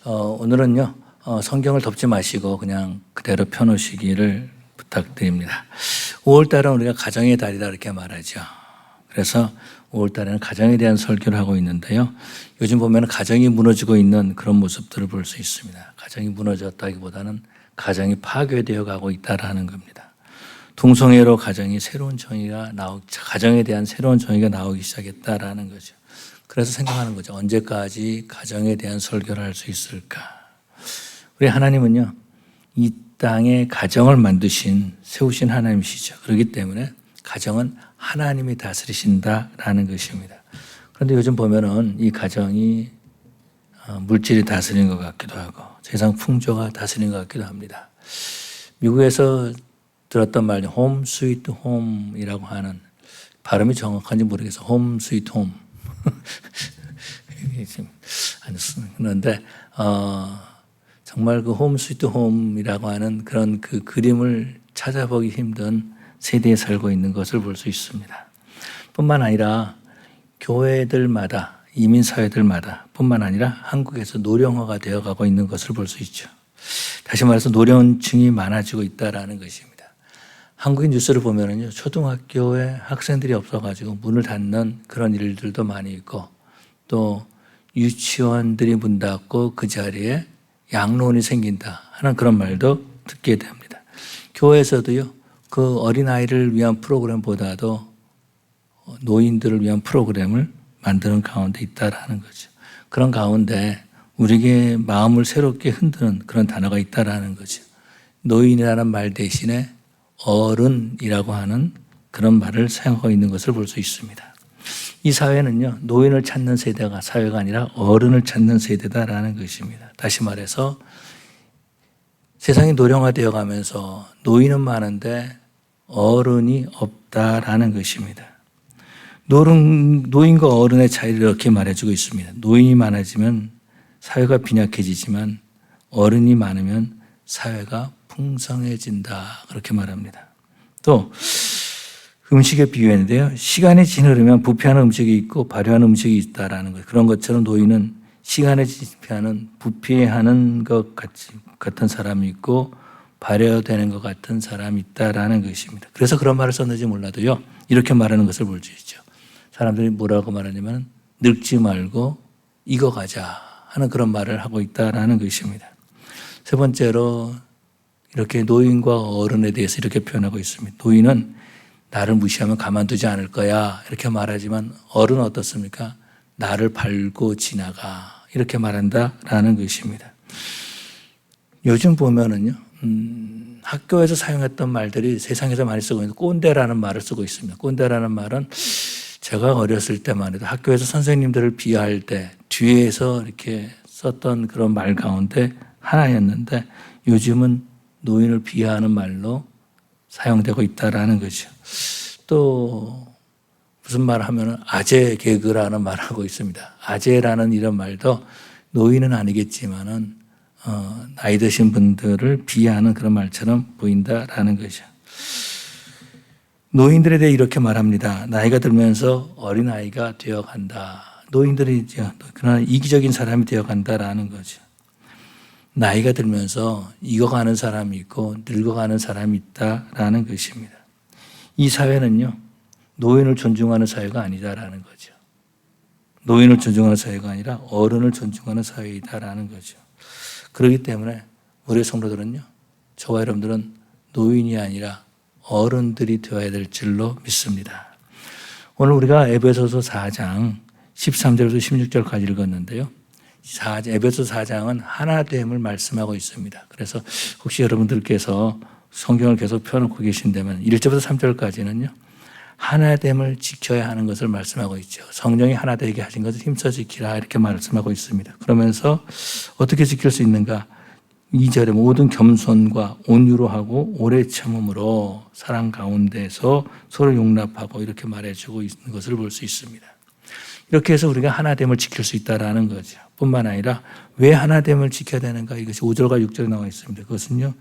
오늘은요, 성경을 덮지 마시고 그냥 그대로 펴놓으시기를 부탁드립니다. 5월달은 우리가 가정의 달이다 이렇게 말하죠. 그래서 5월달에는 가정에 대한 설교를 하고 있는데요. 요즘 보면 가정이 무너지고 있는 그런 모습들을 볼 수 있습니다. 가정이 무너졌다기보다는 가정이 파괴되어 가고 있다라는 겁니다. 동성애로 가정에 대한 새로운 정의가 나오기 시작했다라는 거죠. 그래서 생각하는 거죠. 언제까지 가정에 대한 설교를 할 수 있을까? 우리 하나님은요, 이 땅에 가정을 세우신 하나님이시죠. 그렇기 때문에 가정은 하나님이 다스리신다라는 것입니다. 그런데 요즘 보면은 이 가정이 물질이 다스리는 것 같기도 하고 세상 풍조가 다스리는 것 같기도 합니다. 미국에서 들었던 말이 홈 스위트 홈이라고 하는, 발음이 정확한지 모르겠어. 홈 스위트 홈. 그런데 정말 그 홈 스위트 홈이라고 하는 그런 그 그림을 찾아보기 힘든 세대에 살고 있는 것을 볼 수 있습니다. 뿐만 아니라 교회들마다, 이민사회들마다 뿐만 아니라 한국에서 노령화가 되어가고 있는 것을 볼 수 있죠. 다시 말해서 노령층이 많아지고 있다는 것입니다. 한국인 뉴스를 보면은요, 초등학교에 학생들이 없어가지고 문을 닫는 그런 일들도 많이 있고, 또 유치원들이 문 닫고 그 자리에 양로원이 생긴다 하는 그런 말도 듣게 됩니다. 교회에서도요, 그 어린아이를 위한 프로그램보다도 노인들을 위한 프로그램을 만드는 가운데 있다라는 거죠. 그런 가운데 우리에게 마음을 새롭게 흔드는 그런 단어가 있다라는 거죠. 노인이라는 말 대신에 어른이라고 하는 그런 말을 사용하고 있는 것을 볼 수 있습니다. 이 사회는요, 노인을 찾는 사회가 아니라 어른을 찾는 세대다라는 것입니다. 다시 말해서 세상이 노령화되어 가면서 노인은 많은데 어른이 없다라는 것입니다. 노인과 어른의 차이를 이렇게 말해주고 있습니다. 노인이 많아지면 사회가 빈약해지지만 어른이 많으면 사회가 풍성해진다, 그렇게 말합니다. 또 음식에 비유했는데요, 시간이 지나면 부패하는 음식이 있고 발효하는 음식이 있다라는 것, 그런 것처럼 노인은 시간에 지나면 부패하는 것 같은 사람이 있고 발효되는 것 같은 사람이 있다라는 것입니다. 그래서 그런 말을 썼는지 몰라도요, 이렇게 말하는 것을 볼 수 있죠. 사람들이 뭐라고 말하냐면 늙지 말고 익어가자 하는 그런 말을 하고 있다라는 것입니다. 세 번째로 이렇게 노인과 어른에 대해서 이렇게 표현하고 있습니다. 노인은 나를 무시하면 가만두지 않을 거야 이렇게 말하지만 어른은 어떻습니까? 나를 밟고 지나가 이렇게 말한다라는 것입니다. 요즘 보면은요, 학교에서 사용했던 말들이 세상에서 많이 쓰고 있는 꼰대라는 말을 쓰고 있습니다. 꼰대라는 말은 제가 어렸을 때만 해도 학교에서 선생님들을 비하할 때 뒤에서 이렇게 썼던 그런 말 가운데 하나였는데 요즘은 노인을 비하하는 말로 사용되고 있다라는 거죠. 또 무슨 말을 하면 아재 개그라는 말을 하고 있습니다. 아재라는 이런 말도 노인은 아니겠지만은 나이 드신 분들을 비하하는 그런 말처럼 보인다라는 거죠. 노인들에 대해 이렇게 말합니다. 나이가 들면서 어린아이가 되어간다. 노인들이죠. 그러나 이기적인 사람이 되어간다라는 거죠. 나이가 들면서 익어가는 사람이 있고 늙어가는 사람이 있다라는 것입니다. 이 사회는요, 노인을 존중하는 사회가 아니다라는 거죠. 노인을 존중하는 사회가 아니라 어른을 존중하는 사회이다라는 거죠. 그렇기 때문에 우리 성도들은요, 저와 여러분들은 노인이 아니라 어른들이 되어야 될 줄로 믿습니다. 오늘 우리가 에베소서 4장 13절부터 16절까지 읽었는데요. 에베소 4장은 하나됨을 말씀하고 있습니다. 그래서 혹시 여러분들께서 성경을 계속 펴놓고 계신다면 1절부터 3절까지는요, 하나됨을 지켜야 하는 것을 말씀하고 있죠. 성령이 하나 되게 하신 것을 힘써 지키라 이렇게 말씀하고 있습니다. 그러면서 어떻게 지킬 수 있는가? 2절에 모든 겸손과 온유로 하고 오래 참음으로 사랑 가운데서 서로 용납하고 이렇게 말해주고 있는 것을 볼 수 있습니다. 이렇게 해서 우리가 하나됨을 지킬 수 있다는 거죠. 뿐만 아니라 왜 하나됨을 지켜야 되는가? 이것이 5절과 6절에 나와 있습니다. 그것은요,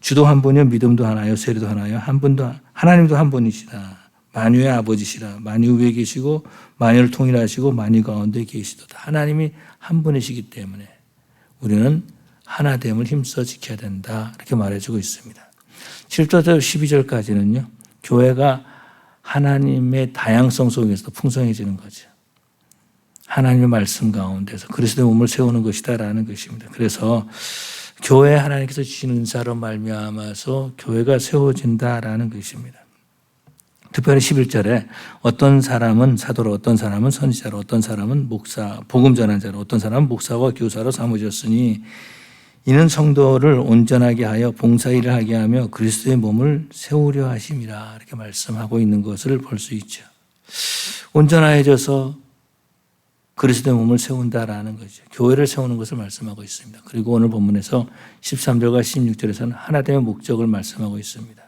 주도 한 분이요, 믿음도 하나요, 세례도 하나요, 하나님도 한 분이시라. 만유의 아버지시라. 만유 위에 계시고 만유를 통일하시고 만유 가운데 계시도다. 하나님이 한 분이시기 때문에 우리는 하나됨을 힘써 지켜야 된다. 이렇게 말해주고 있습니다. 7절부터 12절까지는요. 교회가 하나님의 다양성 속에서 풍성해지는 거죠. 하나님의 말씀 가운데서 그리스도의 몸을 세우는 것이다라는 것입니다. 그래서 교회 하나님께서 주신 은사로 말미암아서 교회가 세워진다라는 것입니다. 특별히 11절에 어떤 사람은 사도로, 어떤 사람은 선지자로, 어떤 사람은 목사, 복음 전환자로, 어떤 사람은 목사와 교사로 삼으셨으니 이는 성도를 온전하게 하여 봉사일을 하게 하며 그리스도의 몸을 세우려 하심이라 이렇게 말씀하고 있는 것을 볼 수 있죠. 온전해져서 그리스도의 몸을 세운다라는 거죠. 교회를 세우는 것을 말씀하고 있습니다. 그리고 오늘 본문에서 13절과 16절에서는 하나됨의 목적을 말씀하고 있습니다.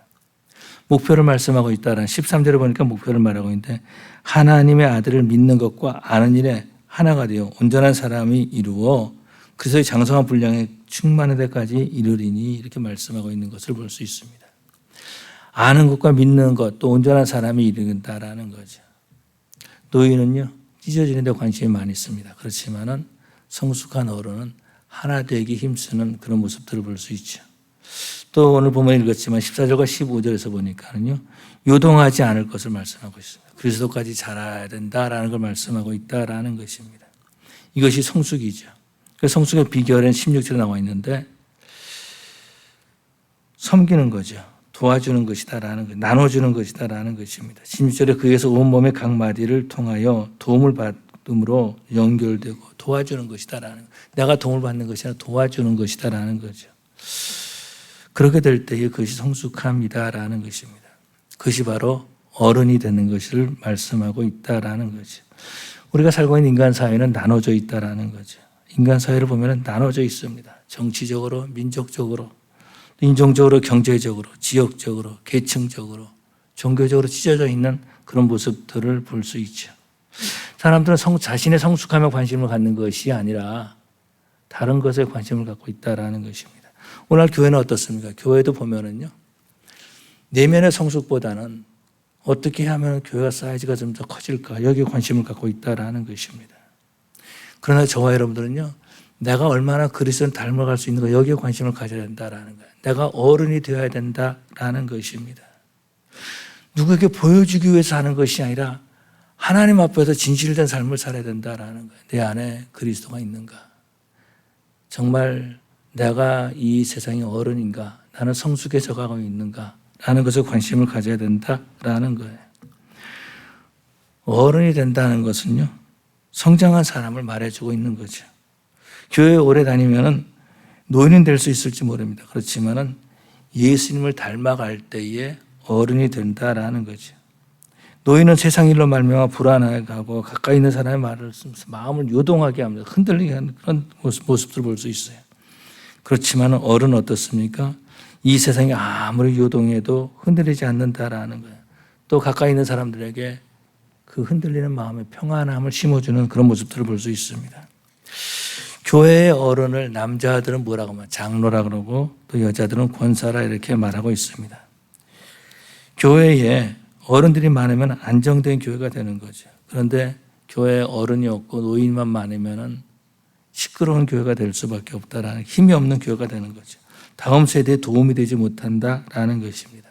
목표를 말씀하고 있다라는 13절에 보니까 목표를 말하고 있는데 하나님의 아들을 믿는 것과 아는 일에 하나가 되어 온전한 사람이 이루어 그리스도의 장성한 분량에 충만한 데까지 이르리니 이렇게 말씀하고 있는 것을 볼 수 있습니다. 아는 것과 믿는 것 또 온전한 사람이 이른다라는 거죠. 노인은요 찢어지는 데 관심이 많이 있습니다. 그렇지만은 성숙한 어른은 하나 되기 힘쓰는 그런 모습들을 볼 수 있죠. 또 오늘 본문에 읽었지만 14절과 15절에서 보니까는요 요동하지 않을 것을 말씀하고 있습니다. 그리스도까지 자라야 된다라는 걸 말씀하고 있다라는 것입니다. 이것이 성숙이죠. 그 성숙의 비결은 16절에 나와 있는데 섬기는 거죠. 도와주는 것이다라는 것, 나눠주는 것이다라는 것입니다. 16절에 그에서 온몸의 각 마디를 통하여 도움을 받음으로 연결되고 도와주는 것이다라는 것. 내가 도움을 받는 것이 아니라 도와주는 것이다라는 거죠. 그렇게 될 때에 그것이 성숙함이다라는 것입니다. 그것이 바로 어른이 되는 것을 말씀하고 있다라는 거죠. 우리가 살고 있는 인간 사회는 나눠져 있다라는 거죠. 인간 사회를 보면 나눠져 있습니다. 정치적으로, 민족적으로, 인종적으로, 경제적으로, 지역적으로, 계층적으로, 종교적으로 찢어져 있는 그런 모습들을 볼 수 있죠. 사람들은 자신의 성숙함에 관심을 갖는 것이 아니라 다른 것에 관심을 갖고 있다라는 것입니다. 오늘 교회는 어떻습니까? 교회도 보면은요, 내면의 성숙보다는 어떻게 하면 교회가 사이즈가 좀 더 커질까 여기에 관심을 갖고 있다라는 것입니다. 그러나 저와 여러분들은요, 내가 얼마나 그리스도를 닮아갈 수 있는가 여기에 관심을 가져야 된다라는 거예요. 내가 어른이 되어야 된다라는 것입니다. 누구에게 보여주기 위해서 하는 것이 아니라 하나님 앞에서 진실된 삶을 살아야 된다라는 거예요. 내 안에 그리스도가 있는가? 정말 내가 이 세상의 어른인가? 나는 성숙해져 가고 있는가? 라는 것에 관심을 가져야 된다라는 거예요. 어른이 된다는 것은요, 성장한 사람을 말해주고 있는 거죠. 교회에 오래 다니면은 노인은 될 수 있을지 모릅니다. 그렇지만은 예수님을 닮아갈 때에 어른이 된다라는 거죠. 노인은 세상 일로 말미암아 불안하게 가고 가까이 있는 사람의 말을 쓰면서 마음을 요동하게 합니다. 흔들리게 하는 그런 모습들을 볼 수 있어요. 그렇지만 어른은 어떻습니까? 이 세상이 아무리 요동해도 흔들리지 않는다라는 거예요. 또 가까이 있는 사람들에게 그 흔들리는 마음의 평안함을 심어주는 그런 모습들을 볼 수 있습니다. 교회의 어른을 남자들은 뭐라고 하면 장로라 그러고 또 여자들은 권사라 이렇게 말하고 있습니다. 교회에 어른들이 많으면 안정된 교회가 되는 거죠. 그런데 교회에 어른이 없고 노인만 많으면 시끄러운 교회가 될 수밖에 없다라는, 힘이 없는 교회가 되는 거죠. 다음 세대에 도움이 되지 못한다라는 것입니다.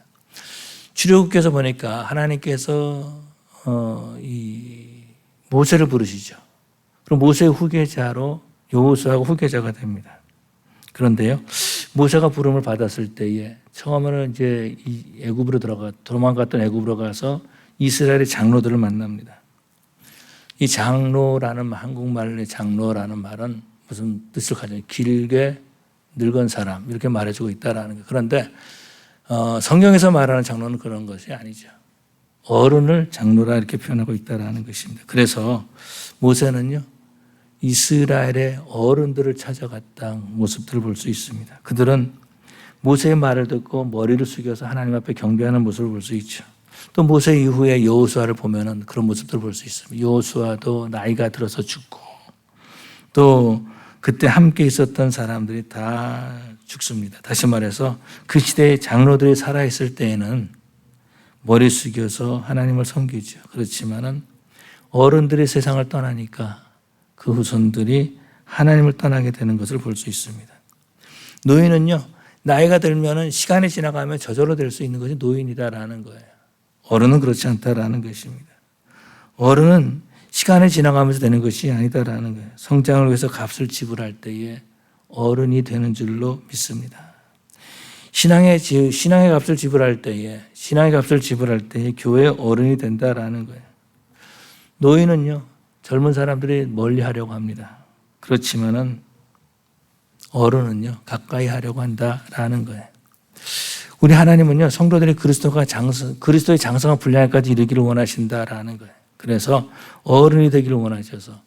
출애굽기에서 보니까 하나님께서 이 모세를 부르시죠. 그럼 모세의 후계자로 여호수아가 후계자가 됩니다. 그런데요, 모세가 부름을 받았을 때에 처음에는 이제 애굽으로 도망갔던 애굽으로 가서 이스라엘의 장로들을 만납니다. 이 장로라는, 한국말의 장로라는 말은 무슨 뜻을 가지고 길게 늙은 사람 이렇게 말해주고 있다라는 거예요. 그런데 성경에서 말하는 장로는 그런 것이 아니죠. 어른을 장로라 이렇게 표현하고 있다라는 것입니다. 그래서 모세는요, 이스라엘의 어른들을 찾아갔던 모습들을 볼 수 있습니다. 그들은 모세의 말을 듣고 머리를 숙여서 하나님 앞에 경배하는 모습을 볼 수 있죠. 또 모세 이후에 여호수아를 보면은 그런 모습들을 볼 수 있습니다. 여호수아도 나이가 들어서 죽고 또 그때 함께 있었던 사람들이 다 죽습니다. 다시 말해서 그 시대의 장로들이 살아있을 때에는 머리 숙여서 하나님을 섬기죠. 그렇지만은 어른들이 세상을 떠나니까 그 후손들이 하나님을 떠나게 되는 것을 볼 수 있습니다. 노인은요, 나이가 들면은 시간이 지나가면 저절로 될 수 있는 것이 노인이다라는 거예요. 어른은 그렇지 않다라는 것입니다. 어른은 시간이 지나가면서 되는 것이 아니다라는 거예요. 성장을 위해서 값을 지불할 때에 어른이 되는 줄로 믿습니다. 신앙의 값을 지불할 때에, 교회의 어른이 된다라는 거예요. 노인은요, 젊은 사람들이 멀리 하려고 합니다. 그렇지만은 어른은요, 가까이 하려고 한다라는 거예요. 우리 하나님은요, 성도들이 그리스도의 장성한 분량까지 이르기를 원하신다라는 거예요. 그래서 어른이 되기를 원하셔서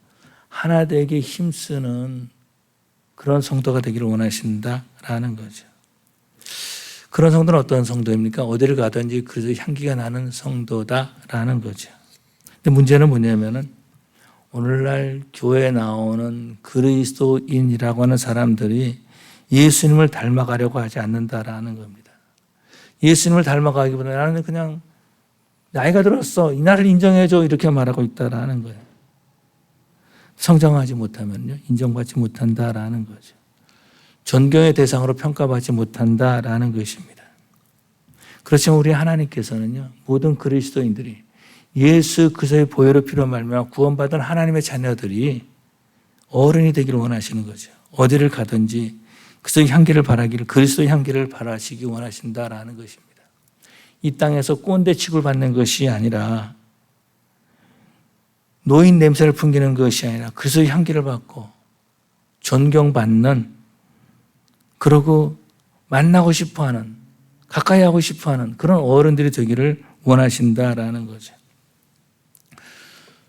하나 되게 힘쓰는 그런 성도가 되기를 원하신다라는 거죠. 그런 성도는 어떤 성도입니까? 어디를 가든지 그리스도의 향기가 나는 성도다라는 거죠. 근데 문제는 뭐냐면은 오늘날 교회에 나오는 그리스도인이라고 하는 사람들이 예수님을 닮아가려고 하지 않는다라는 겁니다. 예수님을 닮아가기보다 나는 그냥 나이가 들었어, 이날을 인정해줘, 이렇게 말하고 있다라는 거예요. 성장하지 못하면요, 인정받지 못한다라는 거죠. 존경의 대상으로 평가받지 못한다라는 것입니다. 그렇지만 우리 하나님께서는요, 모든 그리스도인들이 예수 그리스도의 보혈의 피로 말미암아 구원받은 하나님의 자녀들이 어른이 되기를 원하시는 거죠. 어디를 가든지 그리스도의 향기를 바라시기 원하신다라는 것입니다. 이 땅에서 꼰대 취급을 받는 것이 아니라, 노인 냄새를 풍기는 것이 아니라 그리스도의 향기를 받고 존경받는, 그러고 만나고 싶어하는, 가까이 하고 싶어하는 그런 어른들이 되기를 원하신다라는 거죠.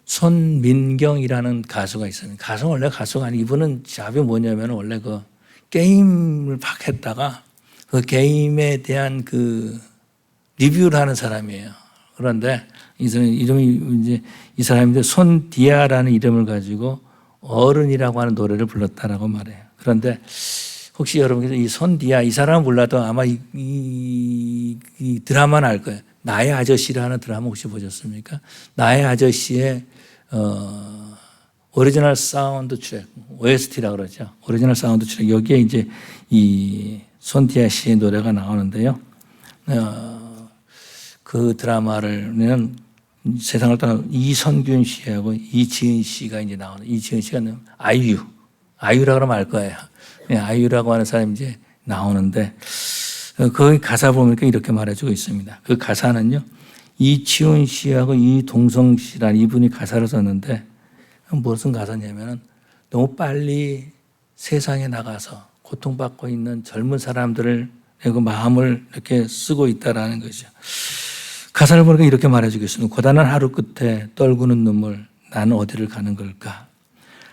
손민경이라는 가수가 있어요. 가수는 원래 가수가 아니고, 이분은 잡이 뭐냐면 원래 그 게임을 막 했다가 그 게임에 대한 그 리뷰를 하는 사람이에요. 그런데 이 사람인데 손디아라는 이름을 가지고 어른이라고 하는 노래를 불렀다라고 말해요. 그런데 혹시 여러분께서 이 손디아, 이 사람은 몰라도 아마 이 드라마는 알 거예요. 나의 아저씨라는 드라마 혹시 보셨습니까? 나의 아저씨의 오리지널 사운드 트랙, OST라고 그러죠. 오리지널 사운드 트랙. 여기에 이제 이 손디아 씨의 노래가 나오는데요. 그 드라마를 세상을 떠난 이선균 씨하고 이지은 씨가 이제 나오는, 이지은 씨가 아이유라고 하면 알 거예요. 아이유라고 하는 사람이 이제 나오는데, 그 가사 보니까 이렇게 말해주고 있습니다. 그 가사는요, 이치훈 씨하고 이동성 씨라는 이분이 가사를 썼는데, 무슨 가사냐면은 너무 빨리 세상에 나가서 고통받고 있는 젊은 사람들을 그 마음을 이렇게 쓰고 있다라는 거죠. 가사를 보니까 이렇게 말해주겠습니다. 고단한 하루 끝에 떨구는 눈물, 나는 어디를 가는 걸까?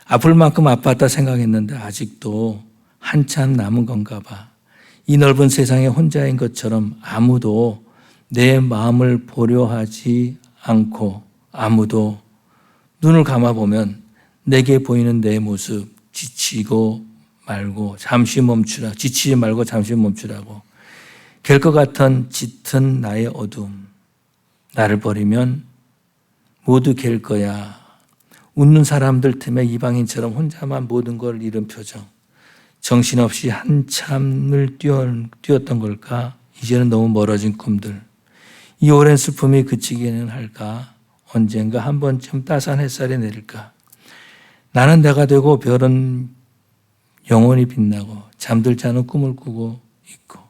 아플 만큼 아팠다 생각했는데 아직도 한참 남은 건가 봐. 이 넓은 세상에 혼자인 것처럼 아무도 내 마음을 보려 하지 않고, 아무도 눈을 감아보면 내게 보이는 내 모습, 지치지 말고 잠시 멈추라고. 갤 것 같은 짙은 나의 어둠, 나를 버리면 모두 갤 거야. 웃는 사람들 틈에 이방인처럼 혼자만 모든 걸 잃은 표정. 정신없이 한참을 뛰었던 걸까? 이제는 너무 멀어진 꿈들. 이 오랜 슬픔이 그치기는 할까? 언젠가 한 번쯤 따스한 햇살이 내릴까? 나는 내가 되고 별은 영원히 빛나고 잠들지 않은 꿈을 꾸고 있고,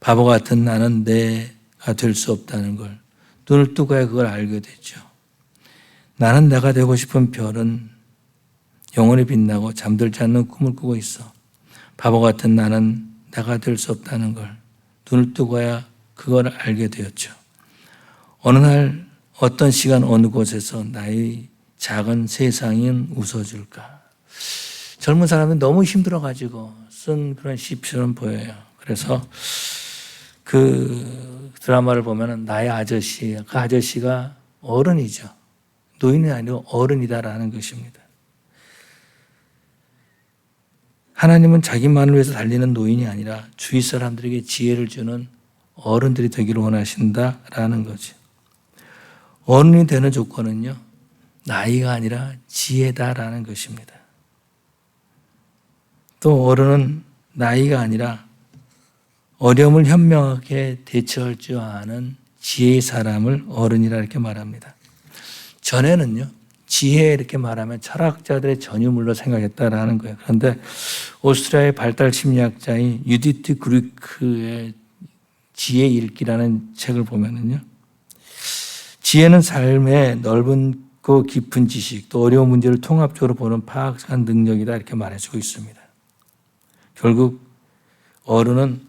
바보 같은 나는 내가 될 수 없다는 걸 눈을 뜨고야 그걸 알게 됐죠. 나는 내가 되고 싶은 별은 영원히 빛나고 잠들지 않는 꿈을 꾸고 있어. 바보 같은 나는 내가 될 수 없다는 걸 눈을 뜨고야 그걸 알게 되었죠. 어느 날 어떤 시간 어느 곳에서 나의 작은 세상은 웃어줄까. 젊은 사람은 너무 힘들어가지고 쓴 그런 시처럼 보여요. 그래서 그 드라마를 보면 나의 아저씨, 그 아저씨가 어른이죠. 노인이 아니고 어른이다라는 것입니다. 하나님은 자기만을 위해서 달리는 노인이 아니라 주위 사람들에게 지혜를 주는 어른들이 되기를 원하신다라는 거죠. 어른이 되는 조건은요, 나이가 아니라 지혜다라는 것입니다. 또 어른은 나이가 아니라 어려움을 현명하게 대처할 줄 아는 지혜의 사람을 어른이라 이렇게 말합니다. 전에는요, 지혜 이렇게 말하면 철학자들의 전유물로 생각했다라는 거예요. 그런데 오스트리아의 발달 심리학자인 유디트 그루크의 지혜 읽기라는 책을 보면은요, 지혜는 삶의 넓고 깊은 지식, 또 어려운 문제를 통합적으로 보는 파악한 능력이다 이렇게 말해주고 있습니다. 결국 어른은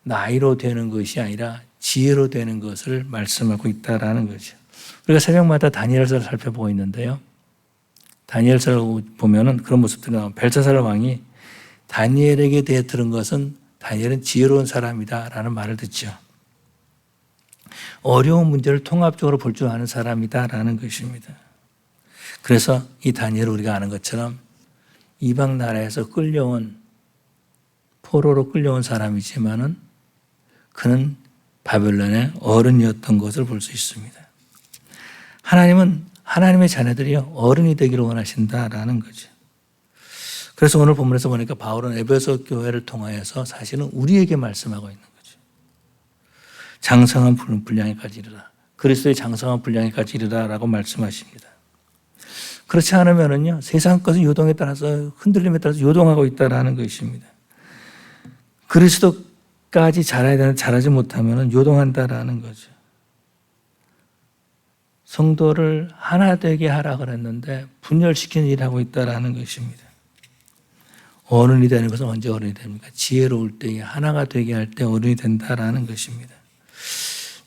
나이로 되는 것이 아니라 지혜로 되는 것을 말씀하고 있다라는 거죠. 우리가 새벽마다 다니엘서를 살펴보고 있는데요. 다니엘서를 보면은 그런 모습들이 나옵니다. 벨사살 왕이 다니엘에게 대해 들은 것은 다니엘은 지혜로운 사람이다라는 말을 듣죠. 어려운 문제를 통합적으로 볼 줄 아는 사람이다라는 것입니다. 그래서 이 다니엘을 우리가 아는 것처럼 이방 나라에서 포로로 끌려온 사람이지만은 그는 바벨론의 어른이었던 것을 볼 수 있습니다. 하나님은 하나님의 자녀들이요 어른이 되기를 원하신다라는 거죠. 그래서 오늘 본문에서 보니까 바울은 에베소 교회를 통하여서 사실은 우리에게 말씀하고 있는 거죠. 장성한 분량에까지 이르라. 그리스도의 장성한 분량에까지 이르라라고 말씀하십니다. 그렇지 않으면은요 세상 것은 요동에 따라서 흔들림에 따라서 요동하고 있다라는 것입니다. 그리스도까지 자라야 되는데 자라지 못하면은 요동한다라는 거죠. 성도를 하나 되게 하라 그랬는데 분열시키는 일을 하고 있다라는 것입니다. 어른이 되는 것은 언제 어른이 됩니까? 지혜로울 때에 하나가 되게 할 때 어른이 된다라는 것입니다.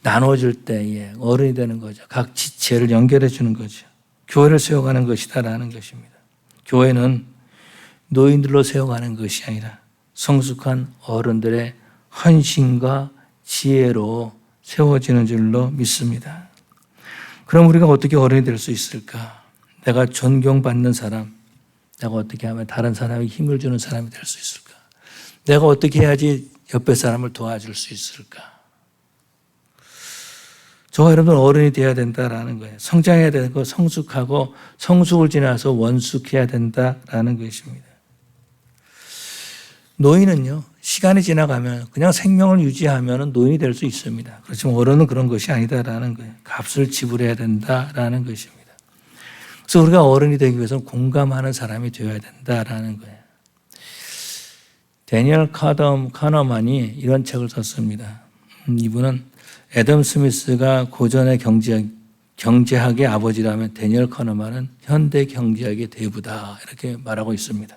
나눠줄 때에 어른이 되는 거죠. 각 지체를 연결해 주는 거죠. 교회를 세워가는 것이다라는 것입니다. 교회는 노인들로 세워가는 것이 아니라 성숙한 어른들의 헌신과 지혜로 세워지는 줄로 믿습니다. 그럼 우리가 어떻게 어른이 될 수 있을까? 내가 존경받는 사람, 내가 어떻게 하면 다른 사람에게 힘을 주는 사람이 될 수 있을까? 내가 어떻게 해야지 옆에 사람을 도와줄 수 있을까? 저와 여러분 어른이 되어야 된다라는 거예요. 성장해야 되고 성숙하고 성숙을 지나서 원숙해야 된다라는 것입니다. 노인은요, 시간이 지나가면 그냥 생명을 유지하면 노인이 될 수 있습니다. 그렇지만 어른은 그런 것이 아니다라는 거예요. 값을 지불해야 된다라는 것입니다. 그래서 우리가 어른이 되기 위해서는 공감하는 사람이 되어야 된다라는 거예요. 데니얼 카너만이 이런 책을 썼습니다. 이분은 애덤 스미스가 고전의 경제학의 아버지라면 데니얼 카너만은 현대 경제학의 대부다 이렇게 말하고 있습니다.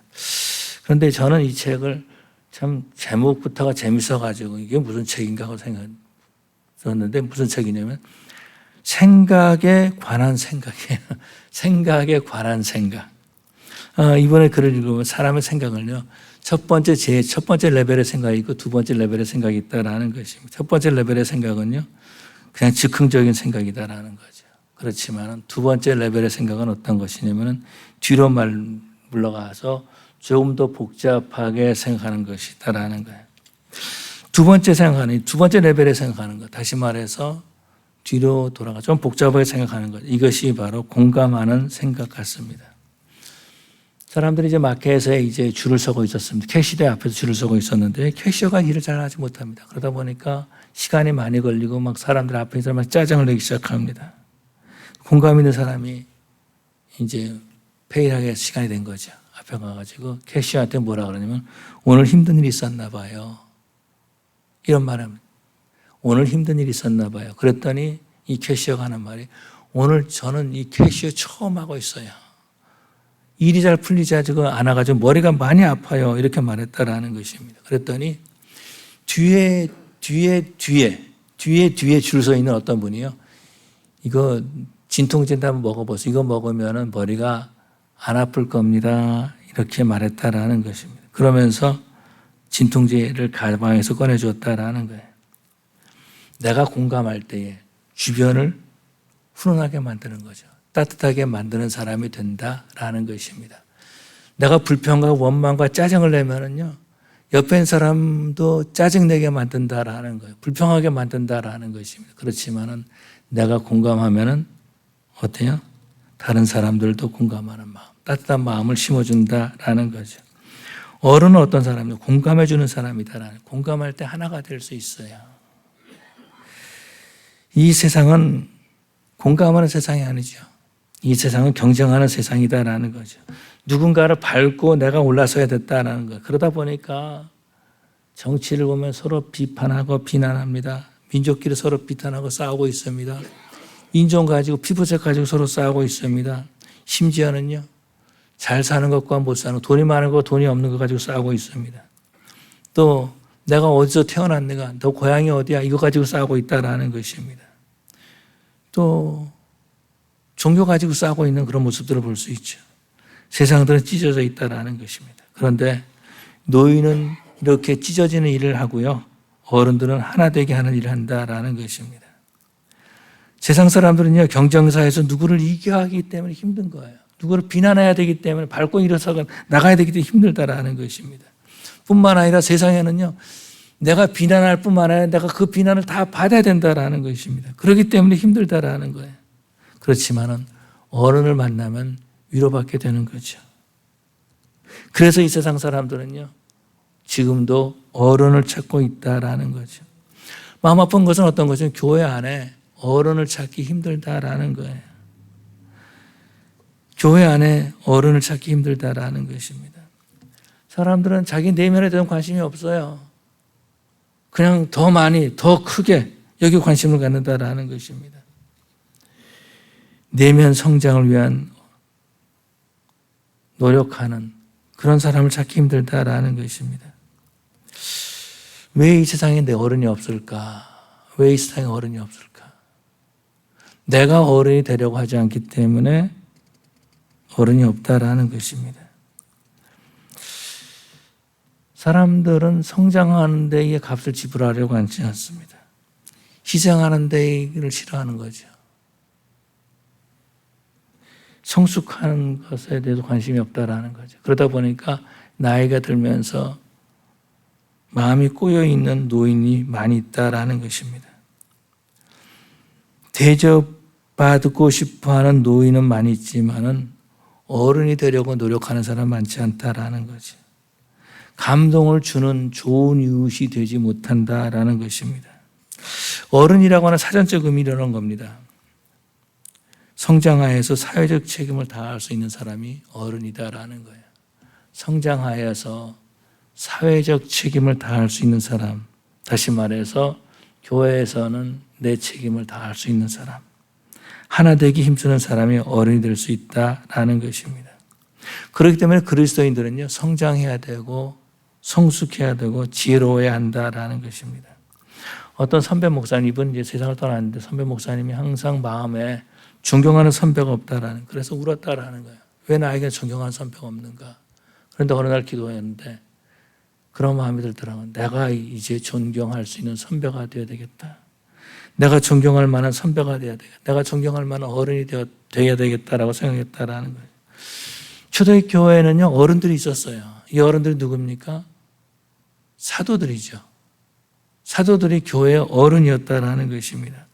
그런데 저는 이 책을 참 제목부터가 재밌어가지고 이게 무슨 책인가 하고 생각했는데 무슨 책이냐면 생각에 관한 생각이에요. 생각에 관한 생각. 이번에 글을 읽으면 사람의 생각을요. 첫 번째 레벨의 생각이 있고 두 번째 레벨의 생각이 있다라는 것입니다. 첫 번째 레벨의 생각은요. 그냥 즉흥적인 생각이다라는 거죠. 그렇지만 두 번째 레벨의 생각은 어떤 것이냐면 뒤로 물러가서 조금 더 복잡하게 생각하는 것이다라는 거예요. 두 번째 레벨에 생각하는 것. 다시 말해서 뒤로 돌아가 좀 복잡하게 생각하는 것. 이것이 바로 공감하는 생각 같습니다. 사람들이 이제 마켓에 이제 줄을 서고 있었습니다. 캐시대 앞에서 줄을 서고 있었는데 캐시어가 일을 잘 하지 못합니다. 그러다 보니까 시간이 많이 걸리고 막 사람들 앞에 있어서 막 짜증을 내기 시작합니다. 공감 있는 사람이 이제 페이하게 시간이 된 거죠. 앞에 가가지고 캐시어한테 뭐라 그러냐면 오늘 힘든 일이 있었나 봐요. 이런 말합니다. 오늘 힘든 일이 있었나 봐요. 그랬더니 이 캐시어가 하는 말이 오늘 저는 이 캐시어 처음 하고 있어요. 일이 잘 풀리지 않아가지고 머리가 많이 아파요. 이렇게 말했다라는 것입니다. 그랬더니 뒤에 줄 서 있는 어떤 분이요. 이거 진통제도 한번 먹어보세요. 이거 먹으면 머리가 안 아플 겁니다. 이렇게 말했다라는 것입니다. 그러면서 진통제를 가방에서 꺼내줬다라는 거예요. 내가 공감할 때에 주변을 훈훈하게 만드는 거죠. 따뜻하게 만드는 사람이 된다라는 것입니다. 내가 불평과 원망과 짜증을 내면은요, 옆에 있는 사람도 짜증내게 만든다라는 거예요. 불평하게 만든다라는 것입니다. 그렇지만은 내가 공감하면은 어때요? 다른 사람들도 공감하는 마음, 따뜻한 마음을 심어준다라는 거죠. 어른은 어떤 사람이냐? 공감해 주는 사람이다라는, 공감할 때 하나가 될 수 있어요. 이 세상은 공감하는 세상이 아니죠. 이 세상은 경쟁하는 세상이다라는 거죠. 누군가를 밟고 내가 올라서야 됐다라는 거예요. 그러다 보니까 정치를 보면 서로 비판하고 비난합니다. 민족끼리 서로 비판하고 싸우고 있습니다. 인종 가지고 피부색 가지고 서로 싸우고 있습니다. 심지어는요, 잘 사는 것과 못 사는 것, 돈이 많은 것, 돈이 없는 것 가지고 싸우고 있습니다. 또 내가 어디서 태어났는가, 너 고향이 어디야, 이거 가지고 싸우고 있다라는 것입니다. 또 종교 가지고 싸우고 있는 그런 모습들을 볼 수 있죠. 세상들은 찢어져 있다라는 것입니다. 그런데 노인은 이렇게 찢어지는 일을 하고요, 어른들은 하나 되게 하는 일을 한다라는 것입니다. 세상 사람들은요, 경쟁사에서 누구를 이겨야 하기 때문에 힘든 거예요. 누구를 비난해야 되기 때문에 밟고 일어서 나가야 되기 때문에 힘들다라는 것입니다. 뿐만 아니라 세상에는요, 내가 비난할 뿐만 아니라 내가 그 비난을 다 받아야 된다라는 것입니다. 그렇기 때문에 힘들다라는 거예요. 그렇지만은 어른을 만나면 위로받게 되는 거죠. 그래서 이 세상 사람들은요, 지금도 어른을 찾고 있다라는 거죠. 마음 아픈 것은 어떤 것은 교회 안에 어른을 찾기 힘들다라는 거예요. 교회 안에 어른을 찾기 힘들다라는 것입니다. 사람들은 자기 내면에 대한 관심이 없어요. 그냥 더 많이, 더 크게 여기 관심을 갖는다라는 것입니다. 내면 성장을 위한 노력하는 그런 사람을 찾기 힘들다라는 것입니다. 왜 이 세상에 내 어른이 없을까? 왜 이 세상에 어른이 없을까? 내가 어른이 되려고 하지 않기 때문에 어른이 없다라는 것입니다. 사람들은 성장하는 데에 값을 지불하려고 하지 않습니다. 희생하는 데를 싫어하는 거죠. 성숙하는 것에 대해서 관심이 없다라는 거죠. 그러다 보니까 나이가 들면서 마음이 꼬여있는 노인이 많이 있다라는 것입니다. 대접받고 싶어하는 노인은 많이 있지만은 어른이 되려고 노력하는 사람 많지 않다라는 거죠. 감동을 주는 좋은 이웃이 되지 못한다라는 것입니다. 어른이라고 하는 사전적 의미를 이런 겁니다. 성장하여서 사회적 책임을 다할 수 있는 사람이 어른이다라는 거예요. 성장하여서 사회적 책임을 다할 수 있는 사람, 다시 말해서 교회에서는 내 책임을 다할 수 있는 사람, 하나 되기 힘쓰는 사람이 어른이 될 수 있다라는 것입니다. 그렇기 때문에 그리스도인들은요, 성장해야 되고 성숙해야 되고 지혜로워야 한다라는 것입니다. 어떤 선배 목사님, 이분 이제 세상을 떠났는데 선배 목사님이 항상 마음에 존경하는 선배가 없다라는, 그래서 울었다라는 거예요. 왜 나에게 존경하는 선배가 없는가? 그런데 어느 날 기도했는데 그런 마음이 들더라고요. 내가 이제 존경할 수 있는 선배가 되어야 되겠다. 내가 존경할 만한 선배가 되어야 되겠다. 내가 존경할 만한 어른이 되어야 되겠다라고 생각했다라는 거예요. 초대교회에는요, 어른들이 있었어요. 이 어른들이 누굽니까? 사도들이죠. 사도들이 교회의 어른이었다라는 것입니다.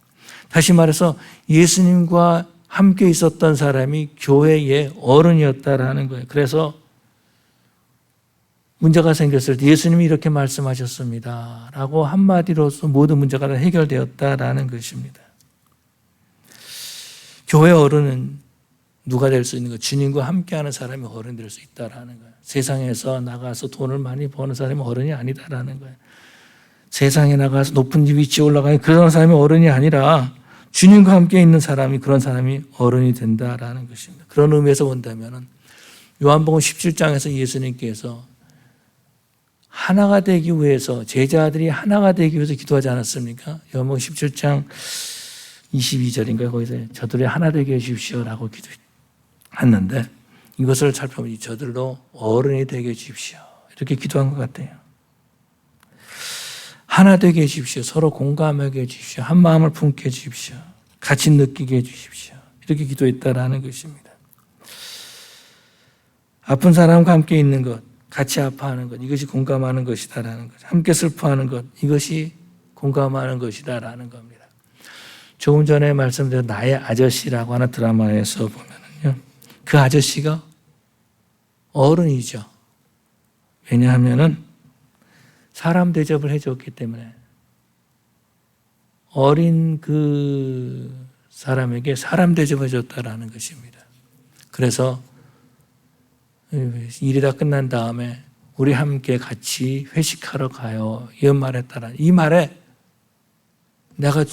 다시 말해서 예수님과 함께 있었던 사람이 교회의 어른이었다라는 거예요. 그래서 문제가 생겼을 때 예수님이 이렇게 말씀하셨습니다 라고 한마디로서 모든 문제가 다 해결되었다라는 것입니다. 교회 어른은 누가 될 수 있는 거? 주님과 함께하는 사람이 어른이 될 수 있다라는 거예요. 세상에서 나가서 돈을 많이 버는 사람이 어른이 아니다라는 거예요. 세상에 나가서 높은 위치에 올라가는 그런 사람이 어른이 아니라 주님과 함께 있는 사람이, 그런 사람이 어른이 된다라는 것입니다. 그런 의미에서 본다면 요한복음 17장에서 예수님께서 하나가 되기 위해서, 제자들이 하나가 되기 위해서 기도하지 않았습니까? 요한복음 17장 22절인가요? 거기서 저들이 하나 되게 해주십시오라고 기도했는데, 이것을 살펴보니 저들로 어른이 되게 해주십시오 이렇게 기도한 것 같아요. 하나 되게 해주십시오. 서로 공감하게 해주십시오. 한 마음을 품게 해주십시오. 같이 느끼게 해주십시오. 이렇게 기도했다라는 것입니다. 아픈 사람과 함께 있는 것, 같이 아파하는 것, 이것이 공감하는 것이다라는 것. 함께 슬퍼하는 것, 이것이 공감하는 것이다라는 겁니다. 조금 전에 말씀드린 나의 아저씨라고 하는 드라마에서 보면은요, 그 아저씨가 어른이죠. 왜냐하면은 사람 대접을 해줬기 때문에 어린 그 사람에게 사람 대접을 해줬다라는 것입니다. 그래서 일이 다 끝난 다음에 우리 함께 같이 회식하러 가요. 이런 말했다라. 이 말에 내가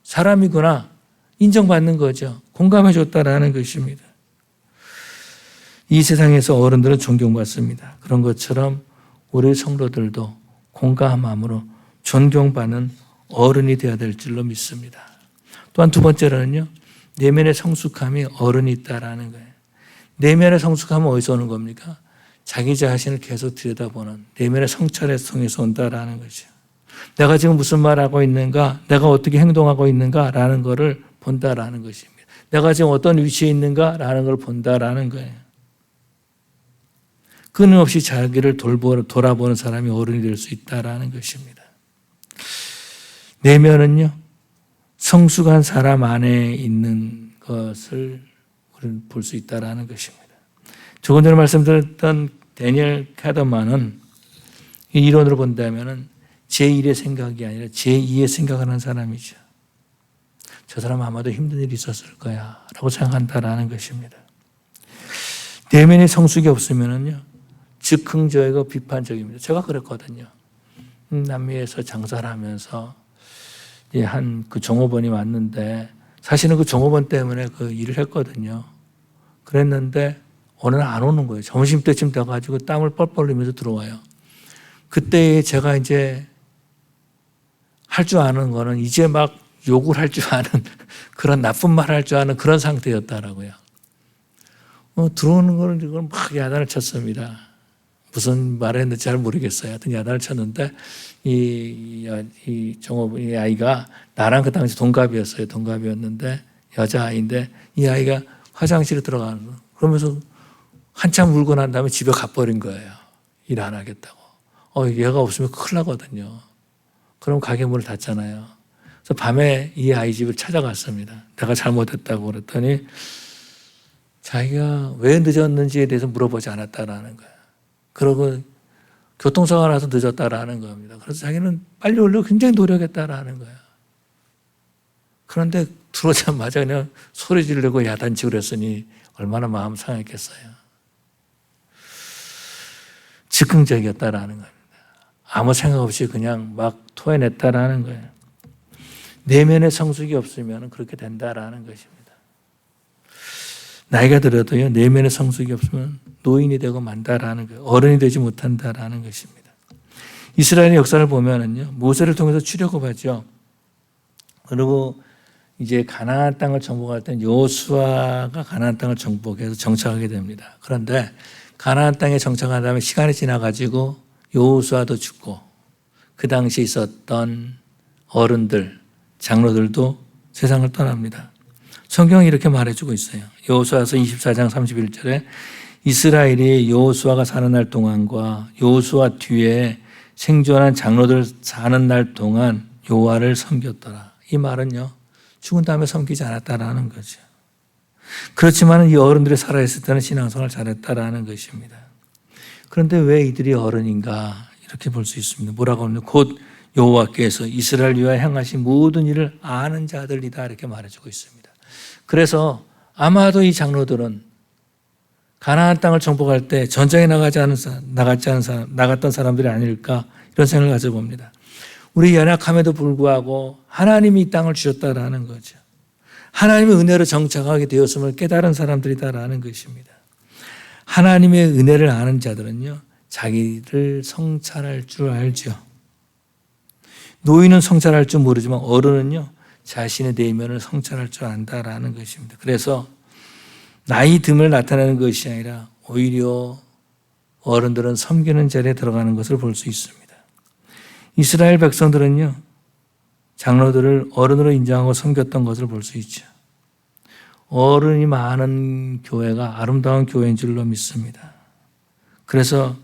사람이구나 인정받는 거죠. 공감해 줬다라는 것입니다. 이 세상에서 어른들은 존경받습니다. 그런 것처럼 우리 성도들도 공감함으로 존경받는 어른이 되어야 될 줄로 믿습니다. 또한 두 번째로는요, 내면의 성숙함이 어른이 있다라는 거예요. 내면의 성숙함은 어디서 오는 겁니까? 자기 자신을 계속 들여다보는 내면의 성찰의 통해서 온다라는 거죠. 내가 지금 무슨 말하고 있는가, 내가 어떻게 행동하고 있는가라는 것을 본다라는 것입니다. 내가 지금 어떤 위치에 있는가라는 걸 본다라는 거예요. 끊임없이 자기를 돌아보는 사람이 어른이 될 수 있다라는 것입니다. 내면은요, 성숙한 사람 안에 있는 것을 우리는 볼 수 있다라는 것입니다. 조금 전에 말씀드렸던 데니엘 카더만은 이 이론으로 본다면은 제1의 생각이 아니라 제2의 생각을 하는 사람이죠. 저 사람은 아마도 힘든 일이 있었을 거야 라고 생각한다라는 것입니다. 내면의 성숙이 없으면은요, 즉흥적이고 비판적입니다. 제가 그랬거든요. 남미에서 장사를 하면서 한 그 종업원이 왔는데 사실은 그 종업원 때문에 그 일을 했거든요. 그랬는데 어느 날 안 오는 거예요. 점심때쯤 돼가지고 땀을 뻘뻘 흘리면서 들어와요. 그때 제가 이제 할 줄 아는 거는 이제 막 욕을 할 줄 아는 그런 나쁜 말 할 줄 아는 그런 상태였다라고요. 들어오는 거를 이걸 막 야단을 쳤습니다. 무슨 말을 했는지 잘 모르겠어요. 하여튼 야단을 쳤는데 이 종업원, 이 아이가 나랑 그 당시 동갑이었어요. 동갑이었는데 여자아이인데 이 아이가 화장실에 들어가는 거. 그러면서 한참 울고 난 다음에 집에 가버린 거예요. 일 안 하겠다고. 얘가 없으면 큰일 나거든요. 그럼 가게 문을 닫잖아요. 그래서 밤에 이 아이 집을 찾아갔습니다. 내가 잘못했다고 그랬더니 자기가 왜 늦었는지에 대해서 물어보지 않았다라는 거예요. 그러고 교통사고가 나서 늦었다라는 겁니다. 그래서 자기는 빨리 오려고 굉장히 노력했다라는 거예요. 그런데 들어오자마자 그냥 소리 지르려고 야단치고 그랬으니 얼마나 마음 상했겠어요. 즉흥적이었다라는 겁니다. 아무 생각 없이 그냥 막 토해냈다라는 거예요. 내면의 성숙이 없으면 그렇게 된다라는 것입니다. 나이가 들어도요, 내면의 성숙이 없으면 노인이 되고 만다라는 거예요. 어른이 되지 못한다라는 것입니다. 이스라엘의 역사를 보면은요, 모세를 통해서 출애굽하죠. 그리고 이제 가나안 땅을 정복할 때는 여호수아가 가나안 땅을 정복해서 정착하게 됩니다. 그런데 가나안 땅에 정착한 다음에 시간이 지나가지고 여호수아도 죽고 그 당시에 있었던 어른들, 장로들도 세상을 떠납니다. 성경이 이렇게 말해주고 있어요. 여호수아서 24장 31절에 이스라엘이 여호수아가 사는 날 동안과 여호수아 뒤에 생존한 장로들 사는 날 동안 여호와를 섬겼더라. 이 말은요, 죽은 다음에 섬기지 않았다라는 거죠. 그렇지만 이 어른들이 살아있을 때는 신앙생활을 잘했다라는 것입니다. 그런데 왜 이들이 어른인가 이렇게 볼 수 있습니다. 뭐라고 하면 곧 여호와께서 이스라엘 위하여 행하신 모든 일을 아는 자들이다 이렇게 말해주고 있습니다. 그래서 아마도 이 장로들은 가나안 땅을 정복할 때 전장에 나갔던 사람들이 아닐까 이런 생각을 가져봅니다. 우리 연약함에도 불구하고 하나님이 이 땅을 주셨다라는 거죠. 하나님의 은혜로 정착하게 되었음을 깨달은 사람들이다라는 것입니다. 하나님의 은혜를 아는 자들은요, 자기를 성찰할 줄 알죠. 노인은 성찰할 줄 모르지만 어른은요, 자신의 내면을 성찰할 줄 안다라는 것입니다. 그래서 나이 듦을 나타내는 것이 아니라 오히려 어른들은 섬기는 자리에 들어가는 것을 볼 수 있습니다. 이스라엘 백성들은요, 장로들을 어른으로 인정하고 섬겼던 것을 볼 수 있죠. 어른이 많은 교회가 아름다운 교회인 줄로 믿습니다. 그래서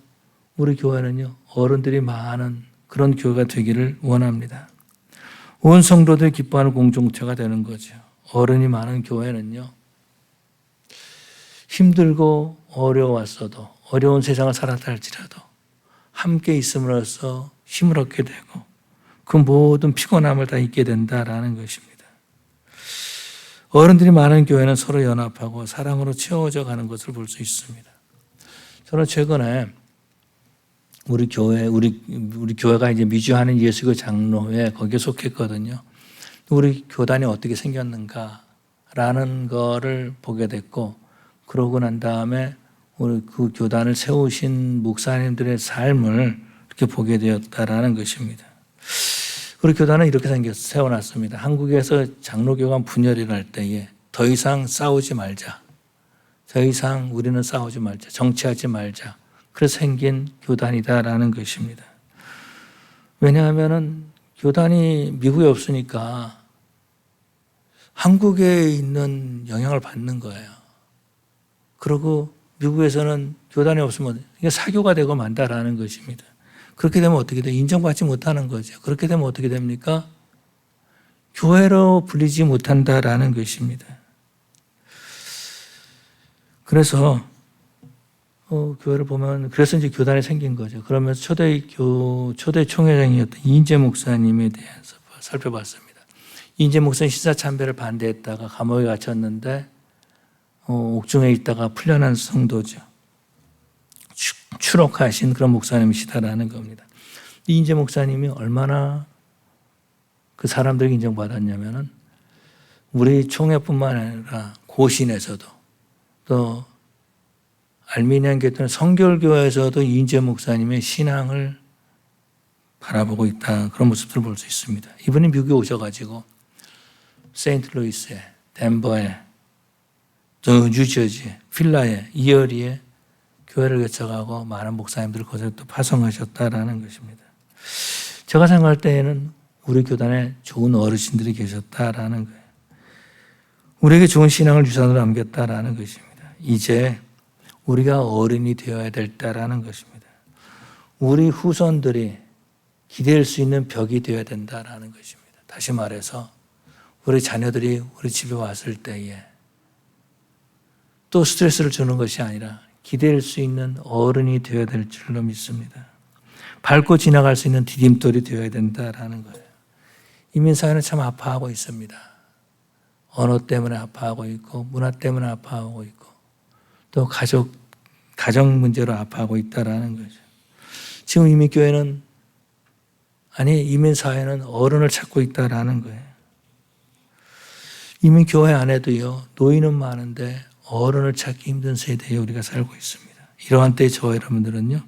우리 교회는요, 어른들이 많은 그런 교회가 되기를 원합니다. 온 성도들이 기뻐하는 공동체가 되는 거죠. 어른이 많은 교회는요, 힘들고 어려웠어도 어려운 세상을 살았다 할지라도 함께 있음으로써 힘을 얻게 되고 그 모든 피곤함을 다 잊게 된다라는 것입니다. 어른들이 많은 교회는 서로 연합하고 사랑으로 채워져 가는 것을 볼 수 있습니다. 저는 최근에 우리 교회가 이제 미주하는 예수교 장로회 거기에 속했거든요. 우리 교단이 어떻게 생겼는가라는 거를 보게 됐고, 그러고 난 다음에 우리 그 교단을 세우신 목사님들의 삶을 이렇게 보게 되었다라는 것입니다. 우리 교단은 이렇게 세워놨습니다. 한국에서 장로교가 분열이 날 때에 더 이상 싸우지 말자. 더 이상 우리는 싸우지 말자. 정치하지 말자. 그래서 생긴 교단이다라는 것입니다. 왜냐하면은 교단이 미국에 없으니까 한국에 있는 영향을 받는 거예요. 그리고 미국에서는 교단이 없으면 이게 사교가 되고 만다라는 것입니다. 그렇게 되면 어떻게 돼요? 인정받지 못하는 거죠. 그렇게 되면 어떻게 됩니까? 교회로 불리지 못한다라는 것입니다. 그래서 교회를 보면 그래서 이제 교단이 생긴 거죠. 그러면서 초대 총회장이었던 이인재 목사님에 대해서 살펴봤습니다. 이인재 목사님 신사참배를 반대했다가 감옥에 갇혔는데 옥중에 있다가 풀려난 성도죠. 추록하신 그런 목사님이시다라는 겁니다. 이인재 목사님이 얼마나 그 사람들에게 인정받았냐면은 우리 총회뿐만 아니라 고신에서도 또 알미니안 교회는 성결교회에서도 이인재 목사님의 신앙을 바라보고 있다. 그런 모습들을 볼 수 있습니다. 이분이 미국에 오셔가지고 세인트루이스에, 덴버에, 또 뉴저지, 필라에, 이어리에 교회를 개척하고 많은 목사님들을 거기서 또 파송하셨다라는 것입니다. 제가 생각할 때에는 우리 교단에 좋은 어르신들이 계셨다라는 거예요. 우리에게 좋은 신앙을 유산으로 남겼다라는 것입니다. 이제 우리가 어른이 되어야 될다라는 것입니다. 우리 후손들이 기댈 수 있는 벽이 되어야 된다라는 것입니다. 다시 말해서 우리 자녀들이 우리 집에 왔을 때에 또 스트레스를 주는 것이 아니라 기댈 수 있는 어른이 되어야 될 줄로 믿습니다. 밟고 지나갈 수 있는 디딤돌이 되어야 된다라는 거예요. 이민사회는 참 아파하고 있습니다. 언어 때문에 아파하고 있고 문화 때문에 아파하고 있고 또 가정 문제로 아파하고 있다라는 거죠. 지금 이민사회는 어른을 찾고 있다라는 거예요. 이민교회 안에도요, 노인은 많은데 어른을 찾기 힘든 세대에 우리가 살고 있습니다. 이러한 때에 저와 여러분들은요,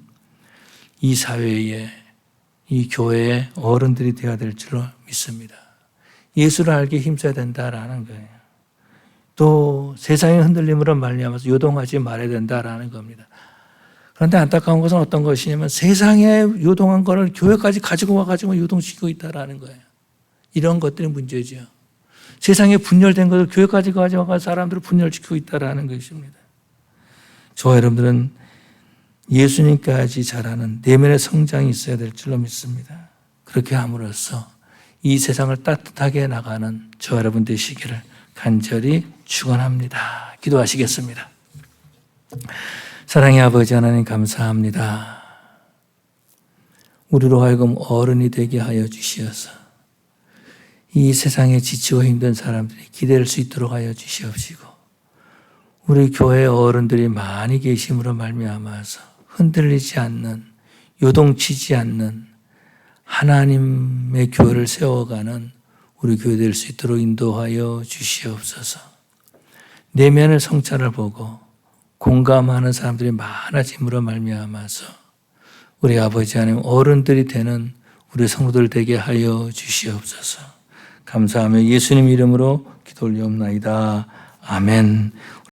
이 사회에, 이 교회에 어른들이 되어야 될 줄로 믿습니다. 예수를 알기에 힘써야 된다라는 거예요. 또 세상의 흔들림으로 말미암아서 요동하지 말아야 된다라는 겁니다. 그런데 안타까운 것은 어떤 것이냐면 세상에 요동한 것을 교회까지 가지고 와가지고 요동시키고 있다라는 거예요. 이런 것들이 문제죠. 세상에 분열된 것을 교회까지 가져와서 사람들을 분열시키고 있다라는 것입니다. 저와 여러분들은 예수님까지 자라는 내면의 성장이 있어야 될 줄로 믿습니다. 그렇게 함으로써 이 세상을 따뜻하게 나가는 저와 여러분 되시기를 간절히 축원합니다. 기도하시겠습니다. 사랑의 아버지 하나님 감사합니다. 우리로 하여금 어른이 되게 하여 주시어서 이 세상에 지치고 힘든 사람들이 기댈 수 있도록 하여 주시옵시고 우리 교회 어른들이 많이 계심으로 말미암아서 흔들리지 않는, 요동치지 않는 하나님의 교회를 세워가는 우리 교회 될 수 있도록 인도하여 주시옵소서. 내면의 성찰을 보고 공감하는 사람들이 많아짐으로 말미암아서 우리 아버지 하나님 어른들이 되는 우리 성도들 되게 하여 주시옵소서. 감사하며 예수님 이름으로 기도 올리옵나이다. 아멘.